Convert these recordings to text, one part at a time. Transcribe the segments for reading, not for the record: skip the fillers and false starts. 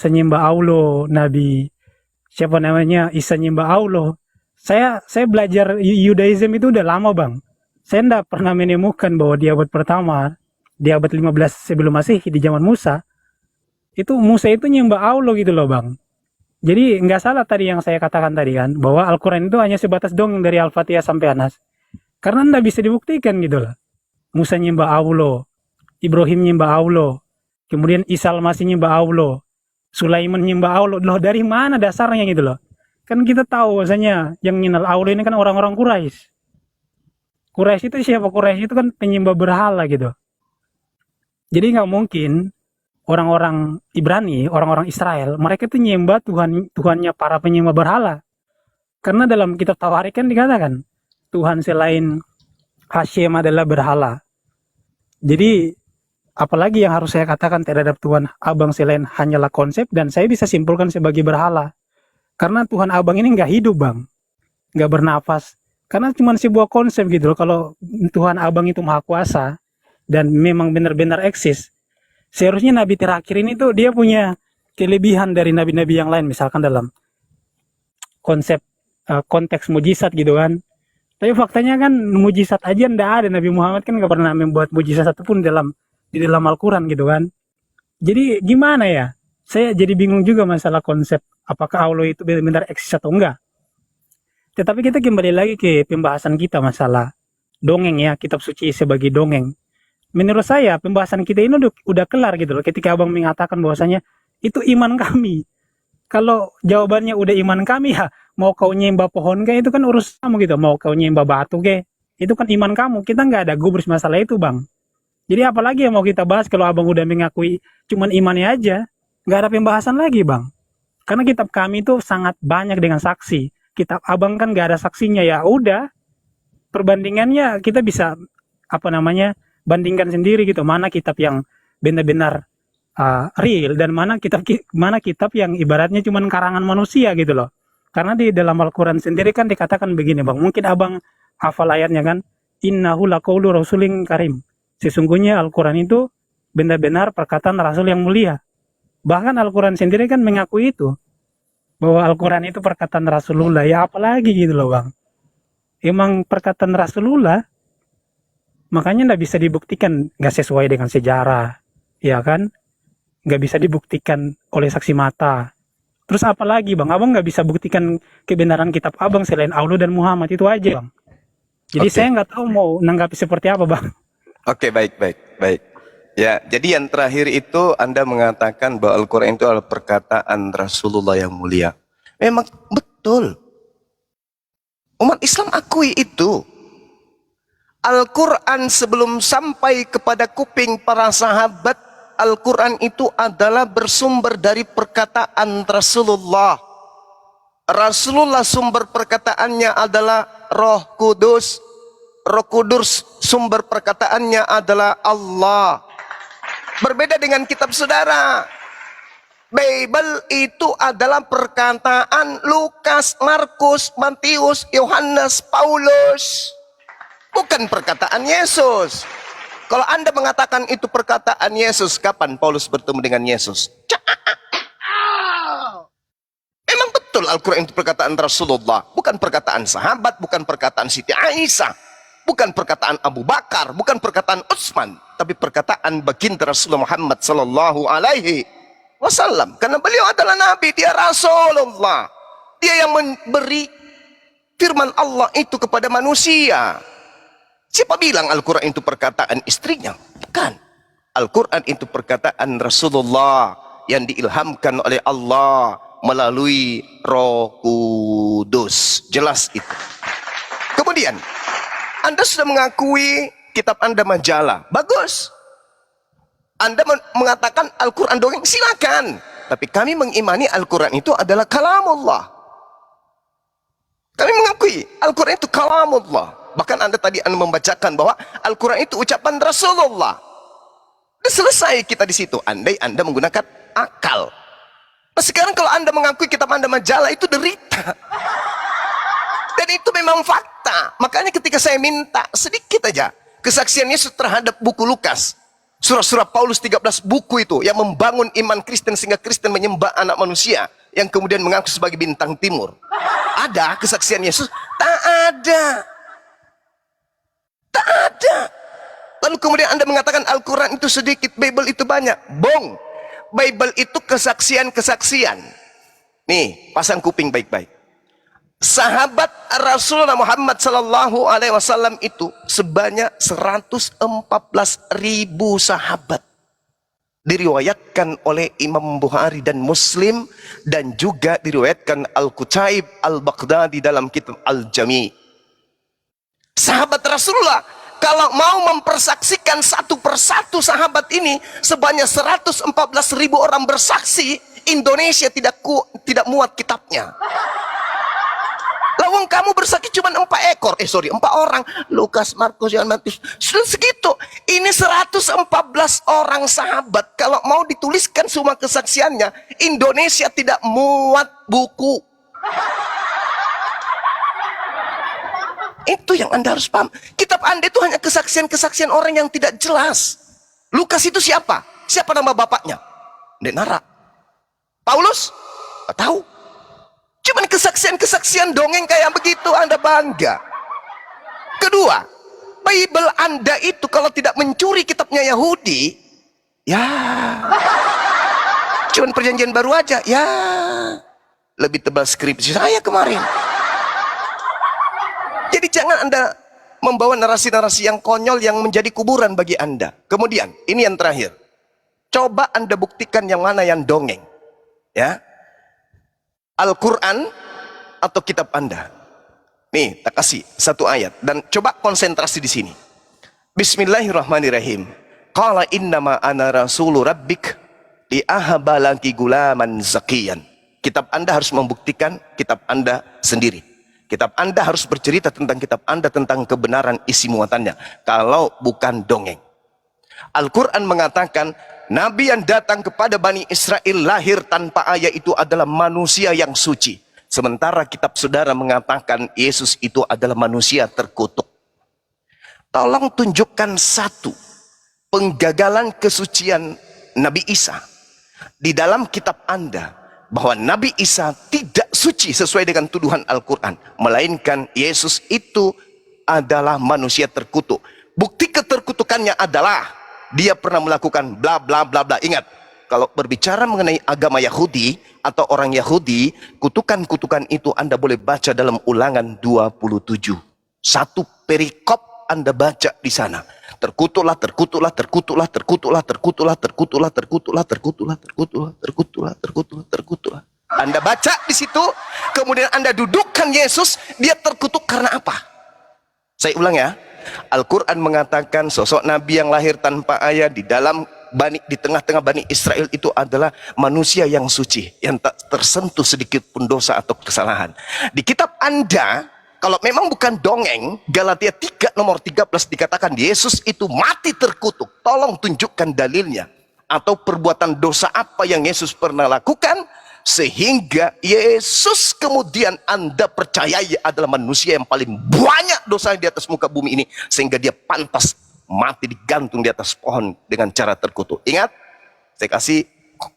Nyembah Allah, Nabi siapa namanya Isa nyembah Allah. Saya belajar Yudaism itu udah lama bang. Saya tidak pernah menemukan bahwa di abad pertama, di abad 15 sebelum Masehi di zaman Musa, itu Musa itu nyembah Allah gitu loh bang. Jadi nggak salah tadi yang saya katakan tadi kan, bahwa Al-Quran itu hanya sebatas dongeng dari Al-Fatihah sampai Anas. Karena nggak bisa dibuktikan gitu loh. Musa nyembah Allah, Ibrahim nyembah Allah, kemudian Isa Al-Masih nyembah Allah, Sulaiman nyembah Allah. Loh dari mana dasarnya gitu loh. Kan kita tahu bahwasanya yang nyinal Allah ini kan orang-orang Quraisy. Quraisy itu siapa? Quraisy itu kan penyembah berhala gitu. Jadi nggak mungkin orang-orang Ibrani, orang-orang Israel, mereka itu nyembah Tuhannya para penyembah berhala. Karena dalam kitab Tawarik kan dikatakan, Tuhan selain Hashem adalah berhala. Jadi, apalagi yang harus saya katakan terhadap Tuhan Abang selain hanyalah konsep, dan saya bisa simpulkan sebagai berhala. Karena Tuhan Abang ini nggak hidup bang, nggak bernafas. Karena cuma sebuah konsep gitu loh, kalau Tuhan Abang itu maha kuasa, dan memang benar-benar eksis, seharusnya nabi terakhir ini tuh dia punya kelebihan dari nabi-nabi yang lain, misalkan dalam konsep konteks mujizat gitu kan. Tapi faktanya kan mujizat aja ndak ada, Nabi Muhammad kan nggak pernah membuat mujizat satupun di dalam Al-Quran gitu kan. Jadi gimana ya? Saya jadi bingung juga masalah konsep apakah Allah itu benar-benar eksis atau enggak. Tetapi kita kembali lagi ke pembahasan kita masalah dongeng ya, kitab suci sebagai dongeng. Menurut saya pembahasan kita ini udah kelar gitu loh ketika abang mengatakan bahwasanya itu iman kami. Kalau jawabannya udah iman kami ya, mau kau nyembah pohon ke itu kan urus kamu gitu, mau kau nyembah batu ke itu kan iman kamu. Kita nggak ada gubris masalah itu bang. Jadi apalagi yang mau kita bahas kalau abang udah mengakui cuman imannya aja, nggak ada pembahasan lagi bang. Karena kitab kami itu sangat banyak dengan saksi. Kitab abang kan nggak ada saksinya, ya udah perbandingannya kita bisa apa namanya bandingkan sendiri gitu, mana kitab yang benar-benar real dan mana kitab yang ibaratnya cuma karangan manusia gitu loh. Karena di dalam Al-Quran sendiri kan dikatakan begini bang, mungkin abang hafal ayatnya kan, innahu laqaulu rasulin karim, sesungguhnya Al-Quran itu benar-benar perkataan Rasul yang mulia. Bahkan Al-Quran sendiri kan mengakui itu, bahwa Al-Quran itu perkataan Rasulullah. Ya apalagi gitu loh bang, emang perkataan Rasulullah, makanya nggak bisa dibuktikan, nggak sesuai dengan sejarah, ya kan, nggak bisa dibuktikan oleh saksi mata. Terus apalagi bang, abang nggak bisa buktikan kebenaran kitab abang selain Allah dan Muhammad, itu aja bang. Jadi saya nggak tahu mau nanggapi seperti apa bang. Oke, baik. Ya, jadi yang terakhir itu Anda mengatakan bahwa Al-Quran itu adalah perkataan Rasulullah yang mulia. Memang betul. Umat Islam akui itu. Al-Quran sebelum sampai kepada kuping para sahabat, Al-Quran itu adalah bersumber dari perkataan Rasulullah. Rasulullah sumber perkataannya adalah Roh Kudus. Roh Kudus sumber perkataannya adalah Allah. Berbeda dengan kitab saudara. Bible itu adalah perkataan Lukas, Markus, Matius, Yohanes, Paulus. Bukan perkataan Yesus. Kalau Anda mengatakan itu perkataan Yesus, kapan Paulus bertemu dengan Yesus? Memang betul Al-Quran itu perkataan Rasulullah. Bukan perkataan sahabat, bukan perkataan Siti Aisyah, bukan perkataan Abu Bakar, bukan perkataan Utsman, tapi perkataan baginda Rasulullah Muhammad sallallahu alaihi wasallam. Karena beliau adalah Nabi, dia Rasulullah. Dia yang memberi firman Allah itu kepada manusia. Siapa bilang Al-Quran itu perkataan istrinya? Bukan. Al-Quran itu perkataan Rasulullah yang diilhamkan oleh Allah melalui Roh Kudus. Jelas itu. Kemudian, Anda sudah mengakui kitab Anda majalah. Bagus. Anda mengatakan Al-Quran dongeng, silakan. Tapi kami mengimani Al-Quran itu adalah kalamullah. Kami mengakui Al-Quran itu kalamullah. Bahkan Anda membacakan bahwa Al-Quran itu ucapan Rasulullah. Sudah selesai kita di situ. Andai Anda menggunakan akal. Nah sekarang kalau Anda mengakui kitab Anda majalah, itu derita. Dan itu memang fakta. Makanya ketika saya minta sedikit aja kesaksian Yesus terhadap buku Lukas, Surat-surat Paulus 13 buku itu yang membangun iman Kristen sehingga Kristen menyembah anak manusia yang kemudian mengaku sebagai bintang timur. Ada kesaksian Yesus? Tak ada. Tak ada. Lalu kemudian Anda mengatakan Al-Quran itu sedikit, Bible itu banyak. Bong. Bible itu kesaksian-kesaksian. Nih, pasang kuping baik-baik. Sahabat Rasulullah Muhammad sallallahu alaihi wasallam itu sebanyak 114.000 sahabat. Diriwayatkan oleh Imam Bukhari dan Muslim dan juga diriwayatkan Al-Qutaib Al-Baghdadi dalam kitab Al-Jami. Sahabat Rasulullah kalau mau mempersaksikan satu persatu sahabat ini sebanyak 114.000 orang bersaksi, Indonesia tidak muat kitabnya. Lawang kamu bersaksi cuma 4 orang. Lukas, Markus, Yohanes, Matius. Sudah segitu. Ini 114 orang sahabat. Kalau mau dituliskan semua kesaksiannya, Indonesia tidak muat buku. Itu yang Anda harus paham. Kitab Anda itu hanya kesaksian-kesaksian orang yang tidak jelas. Lukas itu siapa? Siapa nama bapaknya? Ndek Nara. Paulus? Nggak tahu. Cuman kesaksian-kesaksian dongeng kayak begitu Anda bangga. Kedua, Bible Anda itu kalau tidak mencuri kitabnya Yahudi, ya cuman perjanjian baru aja, ya lebih tebal skripsi saya kemarin. Jadi jangan Anda membawa narasi-narasi yang konyol yang menjadi kuburan bagi Anda. Kemudian, ini yang terakhir. Coba Anda buktikan yang mana yang dongeng. Ya. Al-Quran atau kitab Anda. Nih, tak kasih satu ayat dan coba konsentrasi di sini. Bismillahirrahmanirrahim. Qala innama ana rasulu rabbik li ahabalaki gulaman zakiyan. Kitab Anda harus membuktikan kitab Anda sendiri. Kitab Anda harus bercerita tentang kitab Anda, tentang kebenaran isi muatannya. Kalau bukan dongeng. Al-Quran mengatakan Nabi yang datang kepada Bani Israel lahir tanpa ayah itu adalah manusia yang suci. Sementara kitab saudara mengatakan Yesus itu adalah manusia terkutuk. Tolong tunjukkan satu penggagalan kesucian Nabi Isa di dalam kitab Anda, bahwa Nabi Isa tidak suci sesuai dengan tuduhan Al-Quran, melainkan Yesus itu adalah manusia terkutuk. Bukti keterkutukannya adalah dia pernah melakukan bla bla bla bla. Ingat, kalau berbicara mengenai agama Yahudi atau orang Yahudi, kutukan-kutukan itu Anda boleh baca dalam Ulangan 27. Satu perikop Anda baca di sana. Terkutuklah, terkutuklah, terkutuklah, terkutuklah, terkutuklah, terkutuklah, terkutuklah, terkutuklah, terkutuklah, terkutuklah, terkutuklah, terkutuklah. Anda baca di situ, kemudian Anda dudukkan Yesus, dia terkutuk karena apa? Saya ulang ya. Al-Quran mengatakan sosok Nabi yang lahir tanpa ayah di tengah-tengah Bani Israel itu adalah manusia yang suci, yang tak tersentuh sedikit pun dosa atau kesalahan. Di kitab Anda, kalau memang bukan dongeng, Galatia 3 nomor 13 dikatakan Yesus itu mati terkutuk. Tolong tunjukkan dalilnya. Atau perbuatan dosa apa yang Yesus pernah lakukan sehingga Yesus kemudian Anda percayai adalah manusia yang paling banyak dosa di atas muka bumi ini, sehingga dia pantas mati digantung di atas pohon dengan cara terkutuk. Ingat, saya kasih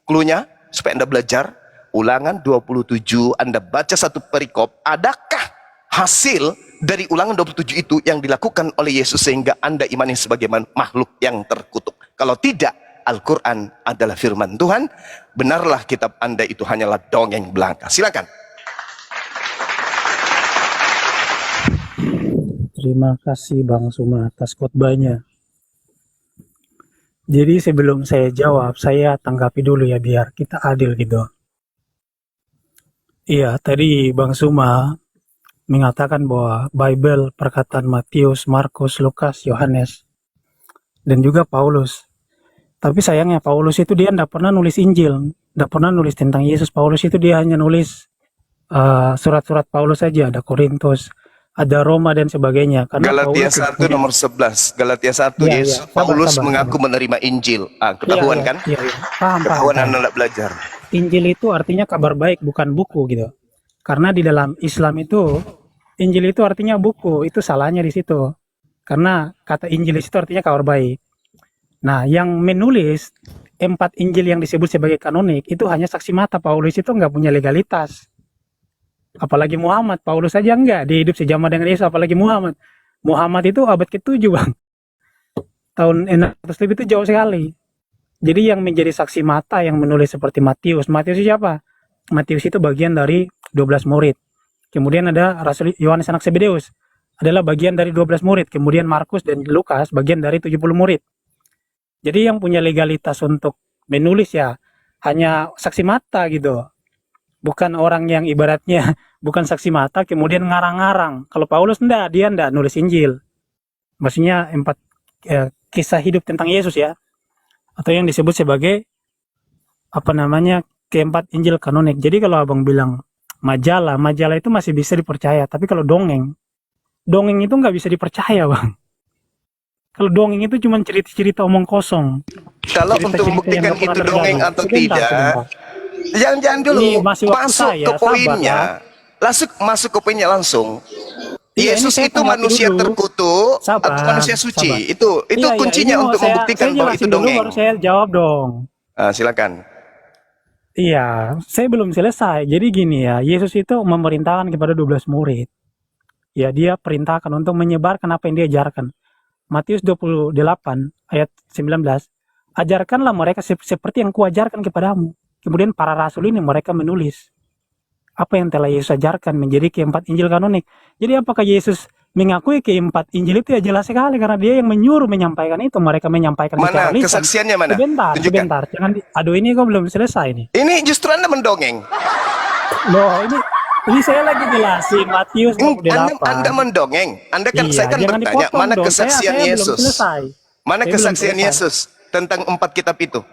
clue-nya supaya Anda belajar. Ulangan 27, Anda baca satu perikop, adakah hasil dari Ulangan 27 itu yang dilakukan oleh Yesus sehingga Anda imani sebagai makhluk yang terkutuk? Kalau tidak, Al-Quran adalah firman Tuhan. Benarlah kitab Anda itu hanyalah dongeng belaka. Silakan. Terima kasih Bang Suma atas khotbahnya. Jadi sebelum saya jawab, saya tanggapi dulu ya biar kita adil gitu. Iya, tadi Bang Suma mengatakan bahwa Bible perkataan Matius, Markus, Lukas, Yohanes, dan juga Paulus. Tapi sayangnya Paulus itu dia tidak pernah nulis Injil, tidak pernah nulis tentang Yesus. Paulus itu dia hanya nulis surat-surat Paulus saja, ada Korintus, ada Roma dan sebagainya. Karena Galatia Paulus 1 nomor 11. Galatia 1 ya, Yesus ya, Paulus sabar. mengaku menerima Injil. Ketahuan kan? Iya. Paham. Ketahuan Anda tidak belajar. Injil itu artinya kabar baik, bukan buku gitu. Karena di dalam Islam itu Injil itu artinya buku, itu salahnya di situ. Karena kata Injil itu artinya kabar baik. Nah, yang menulis 4 Injil yang disebut sebagai kanonik itu hanya saksi mata. Paulus itu nggak punya legalitas. Apalagi Muhammad. Paulus saja nggak. Dia hidup sejaman dengan Yesus, apalagi Muhammad. Muhammad itu abad ke-7, Bang. Tahun 600 lebih itu jauh sekali. Jadi yang menjadi saksi mata yang menulis seperti Matius. Matius itu siapa? Matius itu bagian dari 12 murid. Kemudian ada Rasul Yohanes anak Zebedeus. Adalah bagian dari 12 murid. Kemudian Markus dan Lukas bagian dari 70 murid. Jadi yang punya legalitas untuk menulis ya hanya saksi mata gitu. Bukan orang yang ibaratnya bukan saksi mata kemudian ngarang-ngarang. Kalau Paulus dia enggak nulis Injil. Maksudnya kisah hidup tentang Yesus ya. Atau yang disebut sebagai keempat Injil kanonik. Jadi kalau abang bilang majalah itu masih bisa dipercaya. Tapi kalau dongeng itu nggak bisa dipercaya, Bang. Kalau dongeng itu cuma cerita-cerita omong kosong. Kalau untuk membuktikan itu dongeng atau tidak, jangan dulu masuk ke poinnya. Masuk ke poinnya langsung. Yesus itu manusia terkutuk atau manusia suci. Itu kuncinya untuk membuktikan bahwa itu dongeng. Baru saya jawab dong. Silakan. Iya, saya belum selesai. Jadi gini ya, Yesus itu memerintahkan kepada 12 murid. Ya, dia perintahkan untuk menyebarkan apa yang dia ajarkan. Matius 28 ayat 19. Ajarkanlah mereka seperti yang kuajarkan kepadamu. Kemudian para rasul ini mereka menulis apa yang telah Yesus ajarkan menjadi keempat Injil kanonik. Jadi apakah Yesus mengakui keempat Injil itu ya jelas sekali karena dia yang menyuruh menyampaikan itu. Mereka menyampaikan mana kesaksiannya mana? Sebentar. Jangan aduh ini kok belum selesai nih. Ini justru Anda mendongeng. Loh, ini saya lagi jelasin Matius 28. Anda mendongeng. Anda kan saya kan bertanya mana kesaksian Yesus? Mana kesaksian Yesus tentang 4 kitab itu?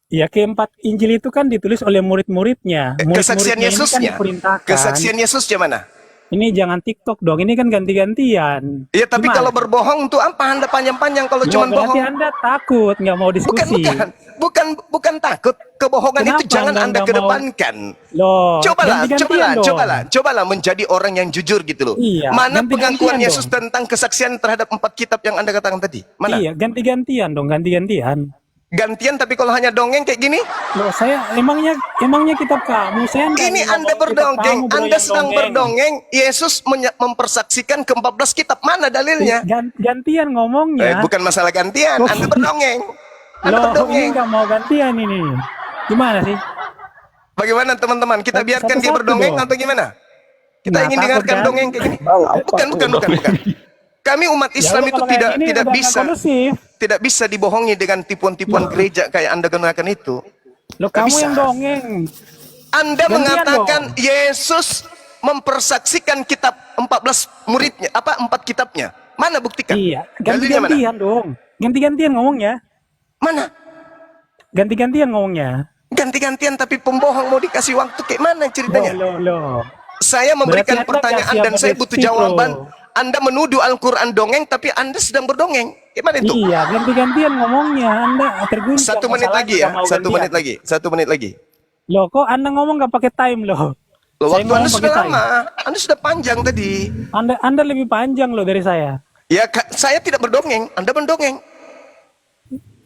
Ya, keempat Injil itu kan ditulis oleh murid-muridnya. Kesaksian Yesusnya. Kesaksian Yesusnya mana? Ini jangan TikTok dong. Ini kan ganti-gantian. Iya, tapi kalau berbohong untuk apa Anda panjang-panjang kalau cuma bohong? Berarti Anda takut nggak mau diskusi. Bukan takut. Kebohongan itu jangan Anda kedepankan. Loh, cobalah menjadi orang yang jujur gitu loh. Iya, mana pengakuan Yesus tentang kesaksian terhadap 4 kitab yang Anda katakan tadi? Mana? Iya, ganti-gantian dong, ganti-gantian. Gantian tapi kalau hanya dongeng kayak gini? Loh, saya emangnya kitab kamu. Ini Anda berdongeng, Anda sedang berdongeng. Yesus mempersaksikan ke-14 kitab. Mana dalilnya? Gantian ngomongnya. Bukan masalah gantian, Anda berdongeng. Loh, ini nggak mau gantian ini. Gimana sih? Bagaimana teman-teman? Kita biarkan dia berdongeng atau gimana? Kita ingin dengarkan dongeng kayak gini. Bukan. Kami umat Islam itu tidak bisa dibohongi dengan tipuan-tipuan gereja kayak Anda gunakan itu. Loh, kamu yang dongeng. Anda mengatakan Yesus mempersaksikan kitab 14 muridnya, 4 kitabnya. Mana buktikan? Iya, ganti-gantian dong. Ganti-gantian ngomongnya. Mana? Ganti-gantian ngomongnya. Ganti-gantian tapi pembohong mau dikasih waktu kayak mana ceritanya? Loh. Saya memberikan pertanyaan dan saya butuh jawaban. Anda menuduh Al-Quran dongeng, tapi Anda sedang berdongeng. Gimana itu? Iya, ganti-gantian ngomongnya. Anda terguncang. 1 menit lagi ya? 1 menit lagi. Loh, kok Anda ngomong nggak pakai time loh? Waktu Anda sudah lama. Anda sudah panjang tadi. Anda lebih panjang loh dari saya. Ya, saya tidak berdongeng. Anda mendongeng.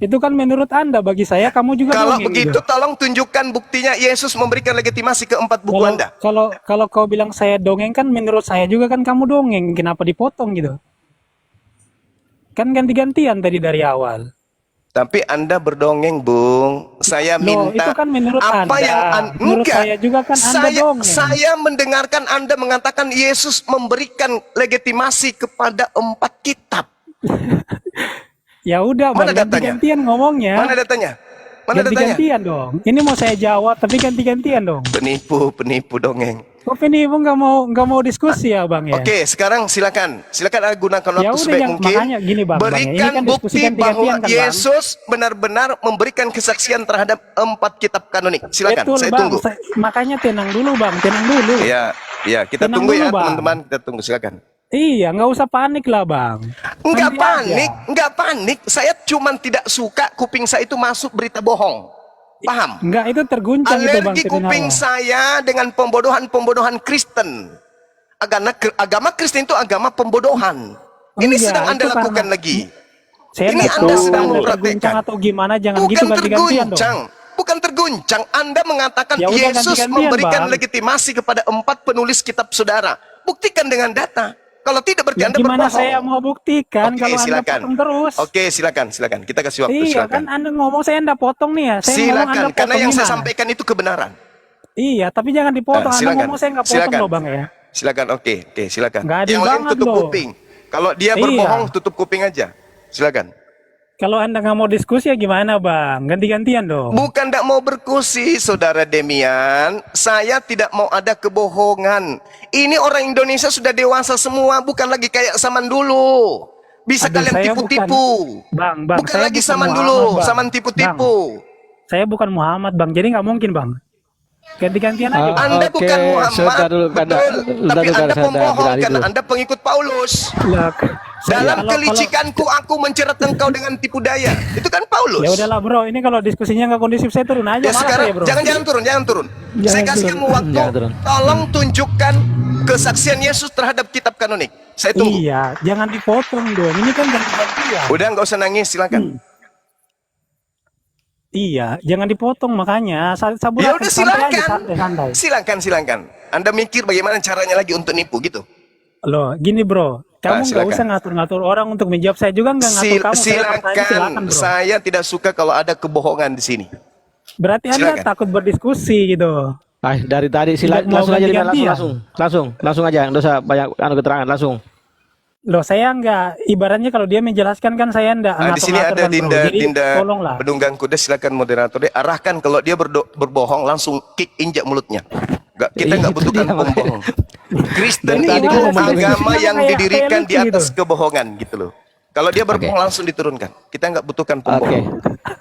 Itu kan menurut Anda, bagi saya kamu juga kalau dongeng, begitu gitu. Tolong tunjukkan buktinya Yesus memberikan legitimasi ke 4 buku Anda. Kalau kau bilang saya dongeng kan menurut saya juga kan kamu dongeng. Kenapa dipotong gitu? Kan ganti-gantian tadi dari awal. Tapi Anda berdongeng, Bung. Saya minta itu kan menurut apa Anda. yang menurut saya juga kan Anda dongeng. Saya mendengarkan Anda mengatakan Yesus memberikan legitimasi kepada 4 kitab. Ya udah, mana datanya? Ganti-gantian ngomongnya. Mana datanya? Ganti-gantian dong. Ini mau saya jawab tapi ganti-gantian dong. Penipu dongeng. Kok penipu nggak mau diskusi ya, Bang ya? Oke, sekarang silakan gunakan waktu sebaik mungkin. Makanya gini, Bang, berikan kan bukti bahwa kan, Yesus benar-benar memberikan kesaksian terhadap 4 kitab kanonik. Silakan, betul, saya Bang. tunggu. Makanya tenang dulu, Bang. Tenang dulu. Iya, kita tenang tunggu dulu, ya, teman-teman. Kita tunggu, silakan. Iya, nggak usah panik lah, Bang. Nggak panik. Saya cuman tidak suka kuping saya itu masuk berita bohong. Paham? Nggak, itu terguncang itu, Bang. Alergi kuping saya dengan pembodohan Kristen. Agama Kristen itu agama pembodohan. Ini sedang Anda lakukan lagi. Saya Ini nggak Anda tahu sedang Anda mempraktekkan. terguncang atau gimana, jangan Bukan gitu ganti-gantian dong. terguncang. Bukan terguncang. Anda mengatakan Ya udah Yesus ganti-gantian, memberikan Bang. legitimasi kepada 4 penulis kitab saudara. Buktikan dengan data. Kalau tidak berarti Ya Anda gimana berbohong. saya mau buktikan Oke, kalau Anda silakan. potong terus? Oke, silakan. Kita kasih waktu, Iya silakan. kan Anda ngomong saya Anda potong nih ya. Saya ngomong Anda Silakan, potong karena yang saya gimana? sampaikan itu kebenaran. Iya, tapi jangan dipotong. Anda Silakan. ngomong saya nggak potong Silakan. loh Bang ya. Silakan, oke, silakan. Nggak adil Yang lain banget tutup loh. kuping. Kalau dia Iya. berbohong, tutup kuping aja. Silakan. Kalau Anda nggak mau diskusi ya gimana Bang? Ganti-gantian dong. Bukan tidak mau berkusi, Saudara Demian. Saya tidak mau ada kebohongan. Ini orang Indonesia sudah dewasa semua, bukan lagi kayak zaman dulu. Bisa Aduh, kalian saya tipu-tipu. Bang, Bukan saya lagi bukan zaman Muhammad, dulu, Bang. zaman tipu-tipu. Saya bukan Muhammad Bang, jadi nggak mungkin Bang. Ganti-gantian aja Bang. Anda Oke, bukan Muhammad, sebentar dulu, betul. Tapi sebentar, Anda saya pembohong bilang karena dulu. Anda pengikut Paulus. Lah, Dalam kalau- kelicikanku aku mencerat engkau dengan tipu daya. Itu kan Paulus. Ya udahlah bro, ini kalau diskusinya nggak kondusif saya turun aja. Ya malas sekarang saya, bro. jangan turun. Jangan Saya kasih turun. kamu waktu. Jangan turun. Tolong tunjukkan kesaksian Yesus terhadap kitab kanonik. Saya tunggu. Iya, jangan dipotong dong. Ini kan ganti-gantian. Udah nggak usah nangis, silakan. Iya, jangan dipotong makanya. Sabar Ya udah silakan. santai. Silakan. Anda mikir bagaimana caranya lagi untuk nipu gitu. Loh, gini bro, kamu nggak silakan. usah ngatur-ngatur orang untuk menjawab. Saya juga nggak ngatur kamu. Saya bertanya, Silakan. bro. Saya tidak suka kalau ada kebohongan di sini. Berarti Anda silakan. takut berdiskusi gitu. Dari tadi Tidak mau langsung aja Demian, ganti-gantian. langsung aja, nggak usah banyak keterangan, langsung. Loh, saya nggak, ibaratnya kalau dia menjelaskan kan saya nggak Nah, di sini ngatur-ngatur ada kan, bro. Jadi Dinda tolonglah. Pedunggang Kuda, silakan moderator arahkan kalau dia berbohong langsung kick injak mulutnya. Kita nggak Itu butuhkan dia, makanya. pembohong. Kristen Dari tadi itu gua ngomong agama begitu. yang Kayak didirikan di lucu atas gitu. kebohongan gitu loh. Kalau dia berbohong langsung diturunkan. Kita nggak butuhkan Oke. pembohong.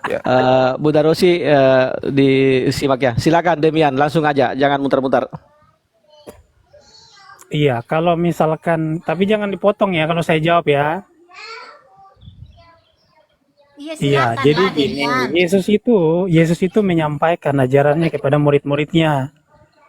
Ya. Bu Darosi disimak ya. Silakan Demian, langsung aja, jangan muter-muter. Iya, kalau misalkan, tapi jangan dipotong ya kalau saya jawab ya. Iya, Iya, silakan jadi lah, gini, Demian. Yesus itu menyampaikan ajarannya kepada murid-muridnya.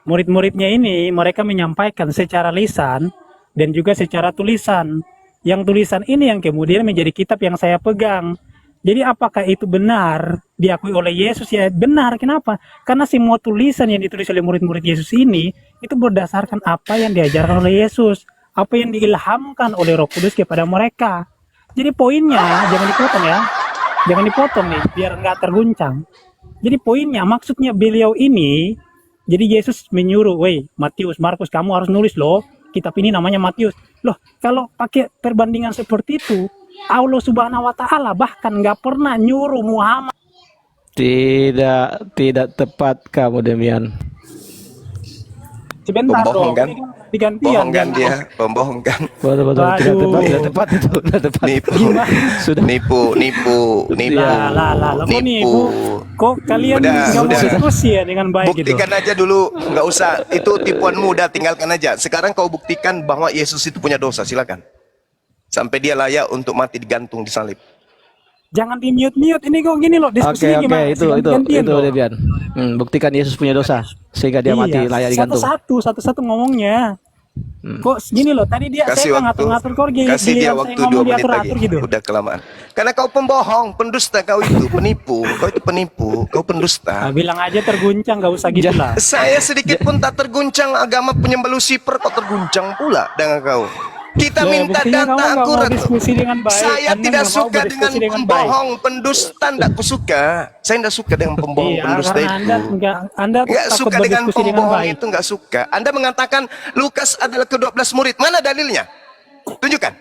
Murid-muridnya ini mereka menyampaikan secara lisan dan juga secara tulisan. Yang tulisan ini yang kemudian menjadi kitab yang saya pegang. Jadi apakah itu benar diakui oleh Yesus? Ya benar. Kenapa? Karena semua tulisan yang ditulis oleh murid-murid Yesus ini itu berdasarkan apa yang diajarkan oleh Yesus, apa yang diilhamkan oleh Roh Kudus kepada mereka. Jadi poinnya jangan dipotong ya. Jangan dipotong nih biar nggak terguncang. Jadi poinnya maksudnya beliau ini, jadi Yesus menyuruh, "Woi, Matius, Markus, kamu harus nulis loh. Kitab ini namanya Matius." Loh, kalau pakai perbandingan seperti itu, Allah Subhanahu wa taala bahkan nggak pernah nyuruh Muhammad. Tidak tepat kamu Demian. Sebentar Pembohong dong, kan? ini kan digantian. Bohong kan jangan- dia, pembohong kan. Betul, tidak tepat itu, tidak tepat. Nipu. Sudah. Nipu. Lah, kok nipu? Kok kalian nggak mau Udah. diskusi ya dengan baik gitu? Buktikan aja dulu, nggak usah. Itu tipuanmu, udah tinggalkan aja. Sekarang kau buktikan bahwa Yesus itu punya dosa, silakan. Sampai dia layak untuk mati digantung di salib. Jangan di mute ini kok gini loh diskusinya Oke, gimana? itu Gantian loh. Demian. Buktikan Yesus punya dosa sehingga dia mati layak digantung. Satu-satu ngomongnya. Kok gini loh, tadi dia Kasih saya waktu, ngatur-ngatur kok kasih dia saya waktu ngomong 2 menit lagi. diatur-atur gitu. Udah kelamaan. Karena kau pembohong, pendusta kau itu, penipu. Kau itu penipu, kau pendusta. Nah, bilang aja terguncang, nggak usah gitu lah. Saya sedikit pun tak terguncang, agama penyembah Lucifer kok terguncang pula dengan kau. Kita Lah, minta buktinya kamu data nggak mau akurat. diskusi dengan baik. Saya Anda tidak nggak mau suka dengan berdiskusi dengan pembohong, pendusta tidak suka. Saya tidak suka dengan pembohong, Iya, pendusta karena itu. Anda Nggak takut suka dengan berdiskusi dengan pembohong baik. itu, nggak suka. Anda mengatakan Lukas adalah ke-12 murid. Mana dalilnya? Tunjukkan.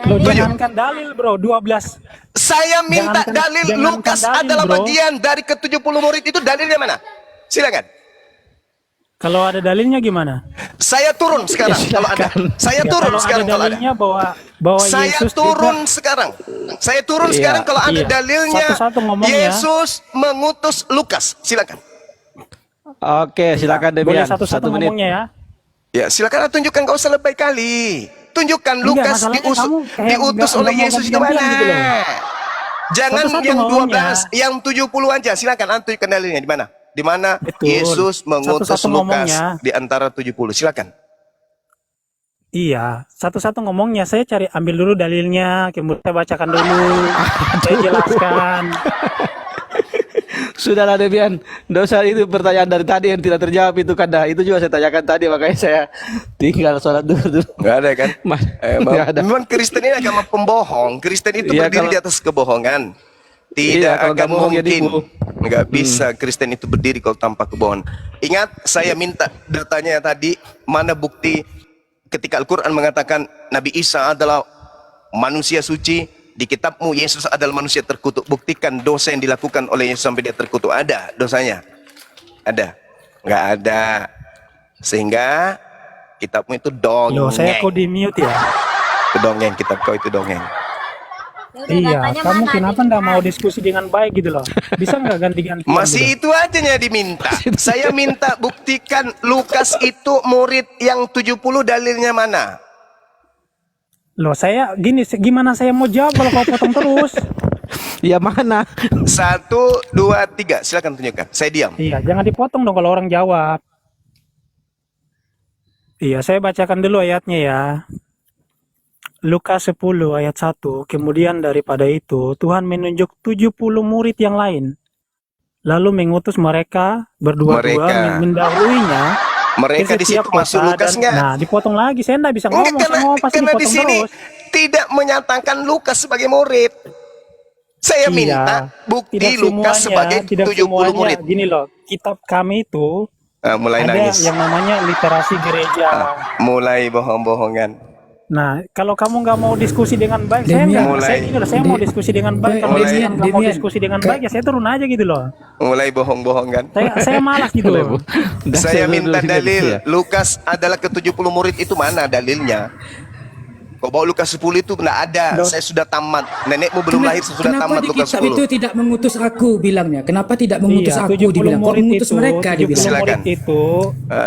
Loh, jangankan dalil bro, 12. Saya minta dalil jangankan Lukas dalil, adalah bro. bagian dari ke-70 murid itu, dalilnya mana? Silakan. Kalau ada dalilnya gimana? Saya turun sekarang kalau ada. Saya Ya, turun kalau sekarang ada kalau ada. dalilnya bahwa Saya Yesus turun juga, sekarang. Saya turun Iya, sekarang kalau ada iya. dalilnya. Satu-satu ngomong ya. Yesus mengutus Lukas. Silakan. Oke, silakan boleh Demian. satu-satu 1 menit. ngomongnya ya. Ya, silakan tunjukkan, kau usah lebay kali. Tunjukkan Enggak, Lukas masalahnya kamu kayak diutus nggak oleh mau Yesus itu ganti-gantian mana? gitu loh. Jangan Satu-satu yang ngomongnya. 12, yang 70 aja. Silakan tunjukkan dalilnya di mana? Di mana Betul. Yesus mengutus Satu-satu Lukas ngomongnya. di antara 70. Silakan. Iya, satu-satu ngomongnya. Saya cari ambil dulu dalilnya, kemudian saya bacakan dulu, saya jelaskan. Sudahlah Demian, dosa itu pertanyaan dari tadi yang tidak terjawab itu kan dah. Itu juga saya tanyakan tadi makanya saya tinggal sholat dulu. Nggak ada kan? Nggak ada. Memang Kristen ini agama pembohong. Kristen itu Iya, berdiri kalau- di atas kebohongan. Tidak Iya, kalau nggak akan bohong ya mungkin. nipu. Nggak bisa Kristen itu berdiri kalau tanpa kebohongan. Ingat, saya minta datanya tadi. Mana bukti ketika Al-Quran mengatakan Nabi Isa adalah manusia suci. Di kitabmu Yesus adalah manusia terkutuk. Buktikan dosa yang dilakukan oleh Yesus sampai dia terkutuk. Ada dosanya? Ada? Nggak ada. Sehingga kitabmu itu Loh, saya dongeng. kok di mute ya? Itu dongeng, kitab kau itu dongeng. Iya, kamu kenapa nggak mau diskusi dengan baik gitu loh? Bisa nggak ganti-ganti? Masih itu aja yang diminta. Saya minta buktikan Lukas itu murid yang 70, dalilnya mana? Loh, saya gini, gimana saya mau jawab kalau kau potong terus? Ya mana? 1, 2, 3. Silakan tunjukkan. Saya diam. Iya, jangan dipotong dong kalau orang jawab. Iya, saya bacakan dulu ayatnya ya. Lukas 10 ayat 1. Kemudian daripada itu, Tuhan menunjuk 70 murid yang lain. Lalu mengutus mereka berdua-dua Mereka. mendahuluinya. Mereka ke di situ setiap masuk kota Lukas dan- nggak? Nah, dipotong lagi. Saya nggak bisa Enggak, ngomong. Saya ngomong pasti karena di dipotong sini terus. tidak menyatakan Lukas sebagai murid. Saya minta bukti tidak Lukas sebagai tidak 70 semuanya. murid. Gini loh, kitab kami itu Mulai ada nangis. yang namanya literasi gereja. Mulai bohong-bohongan. Nah, kalau kamu nggak mau diskusi dengan baik, saya nggak. Mulai. Saya gini loh, saya mau diskusi dengan baik. Kalau Mulai. dia nggak mau diskusi dengan baik, ya saya turun aja gitu loh. Mulai bohong-bohongan. Saya malas gitu loh. Saya minta Ya. dalil Lukas adalah ke-70 murid itu mana dalilnya? Kau bawa Lukas 10 itu enggak ada. Loh. Saya sudah tamat. Nenekmu belum lahir sudah Kenapa tamat di Lukas kitab 10. itu tidak mengutus aku bilangnya? Kenapa tidak mengutus Iya, aku 70 dibilang? Kok murid mengutus itu, mereka 70 dibilang? Silakan. murid itu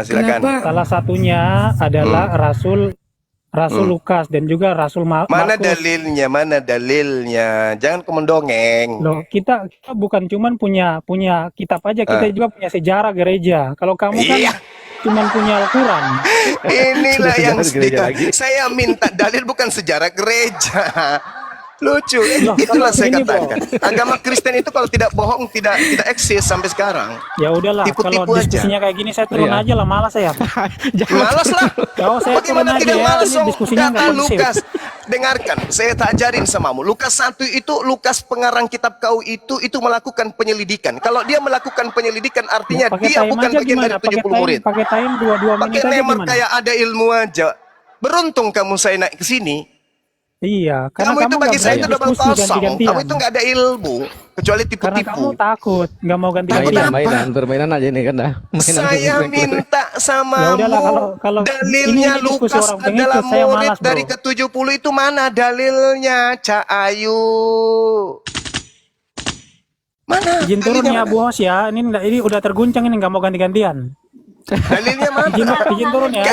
Silakan. Kenapa? salah satunya adalah Rasul Lukas dan juga Rasul Mana Markus. dalilnya? Mana dalilnya? Jangan kau mendongeng. Loh, kita bukan cuman punya kitab aja, kita juga punya sejarah gereja. Kalau kamu kan Iya. cuman punya Al-Quran. Inilah Sudah yang sejarah gereja lagi. saya minta dalil bukan sejarah gereja. Lucu. Loh, Itulah kalau saya gini, katakan. Agama Kristen itu kalau tidak bohong tidak eksis sampai sekarang. Ya udahlah, Tipu-tipu kalau aja. diskusinya kayak gini saya turun Iya. aja lah, malas saya. Malas lah. Kalau saya turun Bagaimana aja tidak ya, malas? ini Song? diskusinya nggak Data kondusif. Lukas. Dengarkan, saya tak ajarin samamu. Lukas 1 itu Lukas pengarang kitab kau itu melakukan penyelidikan. Kalau dia melakukan penyelidikan artinya Pakai dia time bukan aja bagian gimana? dari 70 murid. Pakai time 2 Pakai menit aja nemer gimana? kayak ada ilmu aja. Beruntung kamu saya naik ke sini. Iya, karena Kamu itu bagi nggak saya itu berani double diskusi kosong. ganti-gantian. Kamu itu nggak ada ilmu kecuali Karena kamu tipu-tipu. takut, nggak mau Takut ganti-gantian. apa? Permainan aja nih kan dah. Saya minta sama Ya udahlah, kalau dalilnya ini diskusi Lukas orang pengikut, adalah saya murid malas, bro. dari ke-70 itu mana dalilnya, Cak Ayu? Mana? Izin turun Dalilnya ya, mana? bos ya. Ini udah terguncang ini, nggak mau ganti-gantian. Dalilnya mana? Izin turun ya.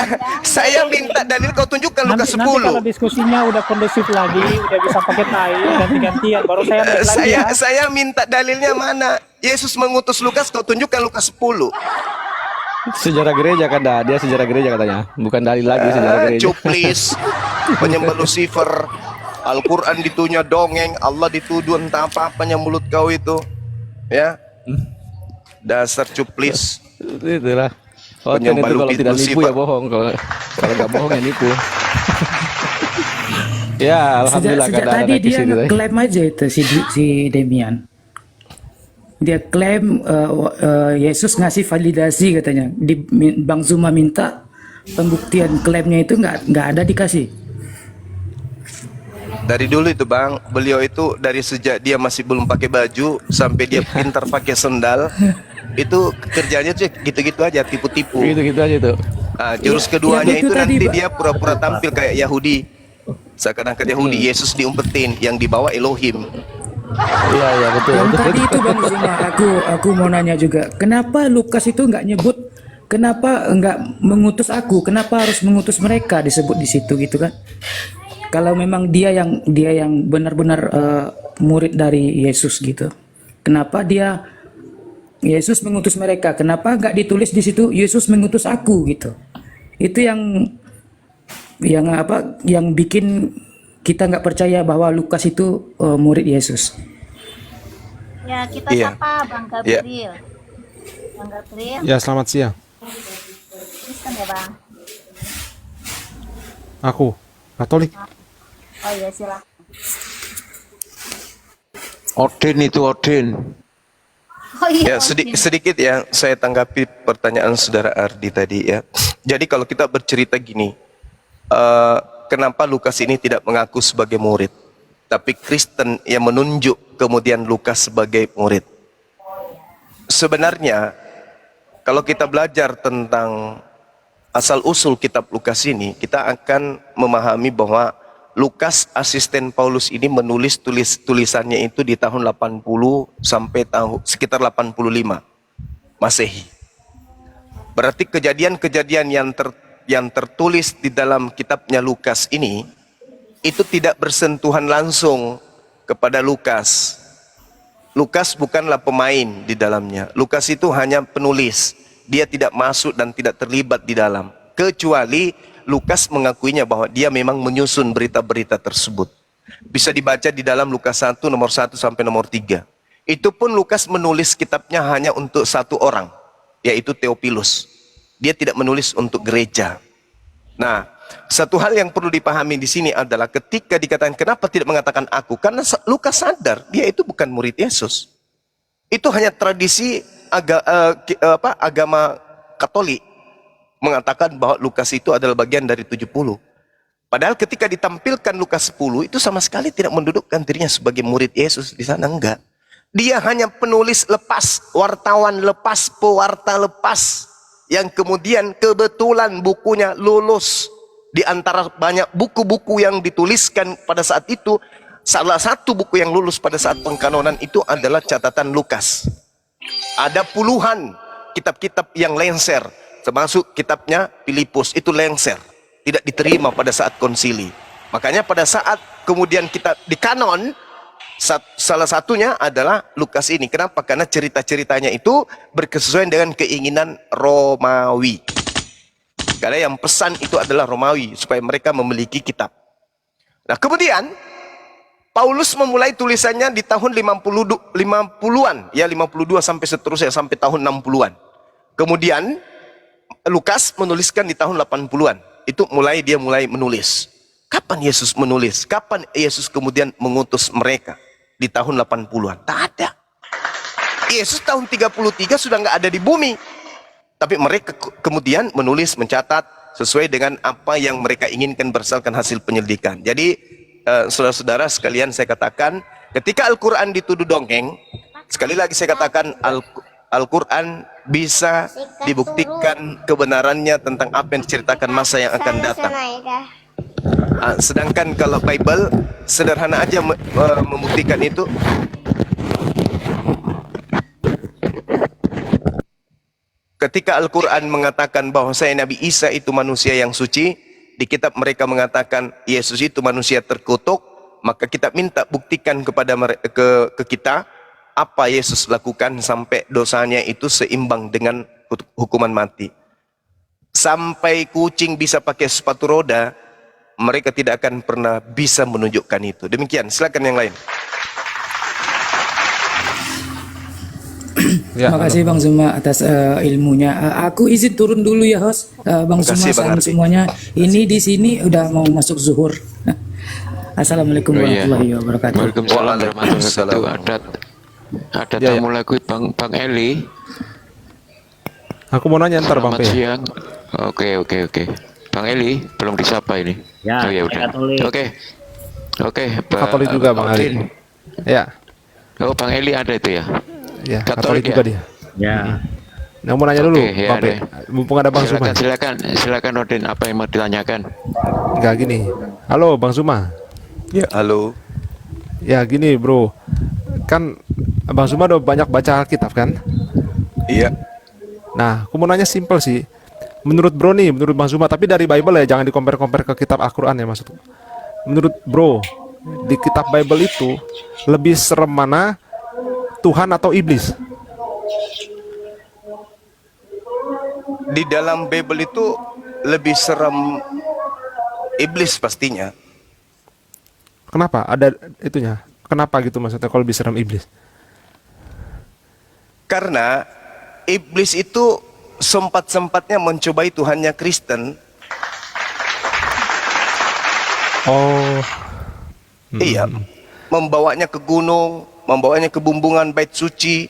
Saya minta dalil kau tunjukkan Lukas Nanti kalau 10. diskusinya udah kondusif lagi, udah bisa pakai time ganti-gantian, baru saya naik lagi ya. Saya minta dalilnya mana? Yesus mengutus Lukas, kau tunjukkan Lukas 10. Sejarah gereja kan dah. Dia sejarah gereja katanya. Bukan dalil lagi sejarah gereja. Cuplis, penyembah Lucifer, Al-Quran ditunya dongeng, Allah dituduh entah apa-apanya mulut kau itu, ya. Dasar cuplis. Itulah. Oh, itu Penyembah kalau tidak nipu Lucifer. ya bohong. Kalau nggak bohong ya nipu. Ya, alhamdulillah Sejak kadang tadi ada dia kisi gitu. ngeklaim aja itu si Demian. Dia klaim Yesus ngasih validasi katanya. Bang Zuma minta pembuktian klaimnya itu nggak ada dikasih. Dari dulu itu bang, beliau itu dari sejak dia masih belum pakai baju sampai dia pintar pakai sendal, itu kerjanya tuh gitu-gitu aja, tipu-tipu. Gitu-gitu aja tuh. Nah, jurus keduanya itu itu tadi, nanti Pak. dia pura-pura tampil kayak Yahudi. Seakan-akan Yahudi, Yesus diumpetin, yang dibawa Elohim. Iya, iya betul. Yang betul. tadi itu Bang Zuma, aku mau nanya juga, kenapa Lukas itu nggak nyebut, kenapa nggak mengutus aku, kenapa harus mengutus mereka disebut di situ gitu kan? Kalau memang dia yang benar-benar murid dari Yesus gitu, kenapa Yesus mengutus mereka? Kenapa nggak ditulis di situ Yesus mengutus aku gitu? Itu yang yang bikin kita nggak percaya bahwa Lukas itu murid Yesus? Ya, kita Iya. sapa Bang Iya. Gabriel. Bang Gabriel, Ya, selamat siang. Kristen ya Bang? Aku Katolik. Oh iya, silakan. Odin itu Odin. Oh Ya, iya, sedikit ya saya tanggapi pertanyaan saudara Ardi tadi ya. Jadi kalau kita bercerita gini, kenapa Lukas ini tidak mengaku sebagai murid, tapi Kristen yang menunjuk kemudian Lukas sebagai murid. Sebenarnya kalau kita belajar tentang asal-usul kitab Lukas ini, kita akan memahami bahwa Lukas, asisten Paulus ini menulis tulisannya itu di tahun 80 sampai sekitar 85 Masehi. Berarti kejadian-kejadian yang tertulis di dalam kitabnya Lukas ini itu tidak bersentuhan langsung kepada Lukas. Lukas bukanlah pemain di dalamnya. Lukas itu hanya penulis. Dia tidak masuk dan tidak terlibat di dalam. Kecuali Lukas mengakuinya bahwa dia memang menyusun berita-berita tersebut. Bisa dibaca di dalam Lukas 1 nomor 1 sampai nomor 3. Itu pun Lukas menulis kitabnya hanya untuk satu orang, yaitu Theophilus. Dia tidak menulis untuk gereja. Nah, satu hal yang perlu dipahami di sini adalah ketika dikatakan kenapa tidak mengatakan aku, karena Lukas sadar dia itu bukan murid Yesus. Itu hanya tradisi agama Katolik mengatakan bahwa Lukas itu adalah bagian dari 70. Padahal ketika ditampilkan Lukas 10 itu sama sekali tidak mendudukkan dirinya sebagai murid Yesus di sana, enggak. Dia hanya penulis lepas, wartawan lepas, pewarta lepas yang kemudian kebetulan bukunya lulus di antara banyak buku-buku yang dituliskan pada saat itu. Salah satu buku yang lulus pada saat pengkanonan itu adalah catatan Lukas. Ada puluhan kitab-kitab yang lengser, termasuk kitabnya Filipus, itu lengser, tidak diterima pada saat konsili. Makanya pada saat kemudian kita di kanon, salah satunya adalah Lukas ini. Kenapa? Karena cerita-ceritanya itu berkesesuaian dengan keinginan Romawi. Karena yang pesan itu adalah Romawi, supaya mereka memiliki kitab. Nah kemudian Paulus memulai tulisannya di tahun 50-an, ya 52 sampai seterusnya, sampai tahun 60-an. Kemudian Lukas menuliskan di tahun 80-an. Itu dia mulai menulis. Kapan Yesus menulis? Kapan Yesus kemudian mengutus mereka? Di tahun 80-an. Tak ada. Yesus tahun 33 sudah nggak ada di bumi. Tapi mereka kemudian menulis, mencatat sesuai dengan apa yang mereka inginkan berdasarkan hasil penyelidikan. Jadi saudara-saudara sekalian, saya katakan ketika Al-Quran dituduh dongeng, sekali lagi saya katakan Al-Quran bisa dibuktikan kebenarannya tentang apa yang diceritakan masa yang akan datang. Sedangkan kalau Bible sederhana aja membuktikan itu. Ketika Al-Quran mengatakan bahwa Nabi Isa itu manusia yang suci, di kitab mereka mengatakan Yesus itu manusia terkutuk, maka kita minta buktikan kepada ke kita apa Yesus lakukan sampai dosanya itu seimbang dengan hukuman mati. Sampai kucing bisa pakai sepatu roda, mereka tidak akan pernah bisa menunjukkan itu. Demikian, silakan yang lain. Ya, Terima kasih Bang Zuma atas ilmunya. Aku izin turun dulu ya host. Bang Terima Zuma, kasih, Bang salam Ardi. semuanya. Ini di sini udah mau masuk zuhur. Assalamualaikum Oh, iya. warahmatullahi wabarakatuh. Waalaikumsalam warahmatullahi Waalaikumsalam. wabarakatuh. Ada Ya, ya. tamu lagi Bang Eli. Aku mau nanya ntar Bang Selamat P. siang. Oke. Bang Eli belum disapa ini. Ya, oh ya saya udah. Katolik. Oke. Katolik juga Bang Odin. Ali. Ya, Oh Bang Eli ada itu ya. ya Katolik Katolik juga ya? dia. Ya, Nah, mau nanya dulu Oke, ya Bang P. deh. Mumpung ada Bang Zuma. Silakan Odin, apa yang mau ditanyakan? Enggak gini. Halo Bang Zuma. Ya, halo. Ya gini bro. Kan Bang Zuma udah banyak baca Alkitab kan? Iya. Nah, aku mau nanya simpel sih. Menurut bro nih, menurut Bang Zuma, tapi dari Bible ya, jangan di-compare-compare ke kitab Al-Quran ya maksudku. Menurut bro, di kitab Bible itu lebih serem mana, Tuhan atau iblis? Di dalam Bible itu lebih serem Iblis pastinya. Kenapa? Ada itunya. Kenapa gitu maksudnya kalau lebih serem iblis? Karena iblis itu sempat-sempatnya mencobai Tuhannya Kristen. Oh. Iya, membawanya ke gunung, membawanya ke bumbungan bait suci.